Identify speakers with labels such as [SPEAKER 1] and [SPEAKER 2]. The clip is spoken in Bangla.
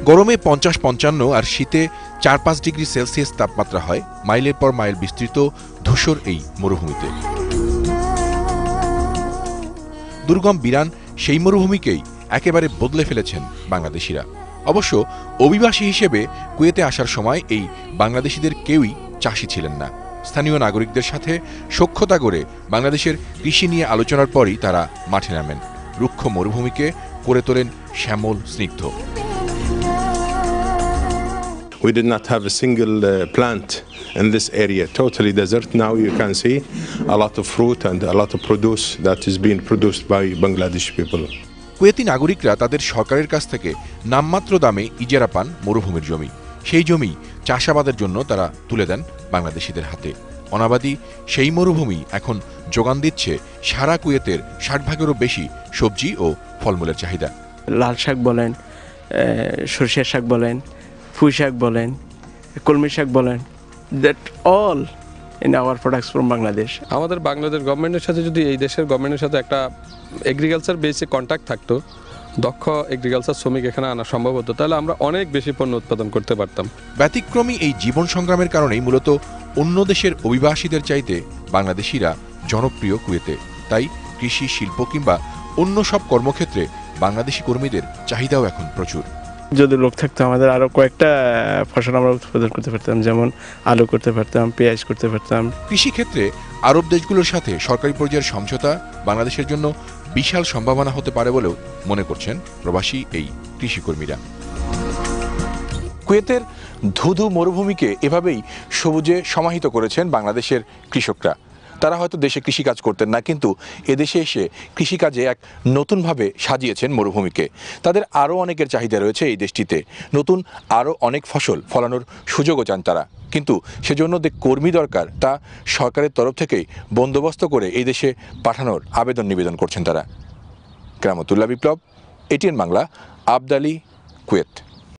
[SPEAKER 1] গরমে ৫০-৫৫ আর শীতে ৪-৫ ডিগ্রি সেলসিয়াস তাপমাত্রা হয় মাইলের পর মাইল বিস্তৃত ধূসর এই মরুভূমিতে। দুর্গম বিরান সেই মরুভূমিকেই একেবারে বদলে ফেলেছেন বাংলাদেশিরা। অবশ্য অভিবাসী হিসেবে কুয়েতে আসার সময় এই বাংলাদেশিদের কেউই চাষি ছিলেন না। স্থানীয় নাগরিকদের সাথে সখ্যতা গড়ে বাংলাদেশের কৃষি নিয়ে আলোচনার পরই তারা মাঠে নামেন। রুক্ষ মরুভূমিকে করে তোলেন শ্যামল স্নিগ্ধ।
[SPEAKER 2] We did not have a single plant in this area, totally desert. Now you can see a lot of fruit and a lot of produce that is being produced by Bangladeshi people.
[SPEAKER 1] Kuwaiti নাগরিকরা তাদের সরকারের কাছ থেকে নামমাত্র দামে ইজারা পান মরুভূমির জমি। সেই জমি চাষাবাদের জন্য তারা তুলে দেন বাংলাদেশিদের হাতে। অনাবাদি সেই মরুভূমি এখন যোগান দিচ্ছে সারা কুয়েতের ৬০% বেশি সবজি ও ফলমূলের চাহিদা।
[SPEAKER 3] লাল শাক বলেন, সরিষার শাক বলেন, পুঁই শাক বলেন, কলমি শাক বলেন, that all in our products from Bangladesh.
[SPEAKER 4] আমাদের বাংলাদেশ গভর্নমেন্টের সাথে যদি এই দেশের গভর্নমেন্টের সাথে একটা এগ্রিকালচার বেসে কন্ট্যাক্ট থাকতো, দক্ষ এগ্রিকালচার শ্রমিক এখানে আনা সম্ভব হতো, তাহলে আমরা অনেক বেশি পণ্য উৎপাদন করতে পারতাম।
[SPEAKER 1] ব্যতিক্রমী এই জীবন সংগ্রামের কারণেই মূলত অন্য দেশের অভিবাসীদের চাইতে বাংলাদেশিরা জনপ্রিয় কুয়েতে। তাই কৃষি, শিল্প কিংবা অন্য সব কর্মক্ষেত্রে বাংলাদেশি কর্মীদের চাহিদাও এখন প্রচুর।
[SPEAKER 3] যদি লোক থাকতো আমাদের আরও কয়েকটা ফসল আমরা উৎপাদন করতে পারতাম, যেমন আলু করতে পারতাম, পেঁয়াজ করতে পারতাম।
[SPEAKER 1] কৃষিক্ষেত্রে আরব দেশগুলোর সাথে সরকারি পর্যায়ের সমঝোতা বাংলাদেশের জন্য বিশাল সম্ভাবনা হতে পারে বলেও মনে করছেন প্রবাসী এই কৃষিকর্মীরা। কুয়েতের ধুধু মরুভূমিকে এভাবেই সবুজে সমাহিত করেছেন বাংলাদেশের কৃষকরা। তারা হয়তো দেশে কৃষিকাজ করতেন না, কিন্তু এদেশে এসে কৃষিকাজে এক নতুনভাবে সাজিয়েছেন মরুভূমিকে। তাদের আরও অনেকের চাহিদা রয়েছে এই দেশটিতে, নতুন আরও অনেক ফসল ফলানোর সুযোগও চান তারা। কিন্তু সেজন্য যে কর্মী দরকার তা সরকারের তরফ থেকেই বন্দোবস্ত করে এই দেশে পাঠানোর আবেদন নিবেদন করছেন তারা। কেরামতুল্লাহ বিপ্লব, এটিএন বাংলা, আবদালি, কুয়েত।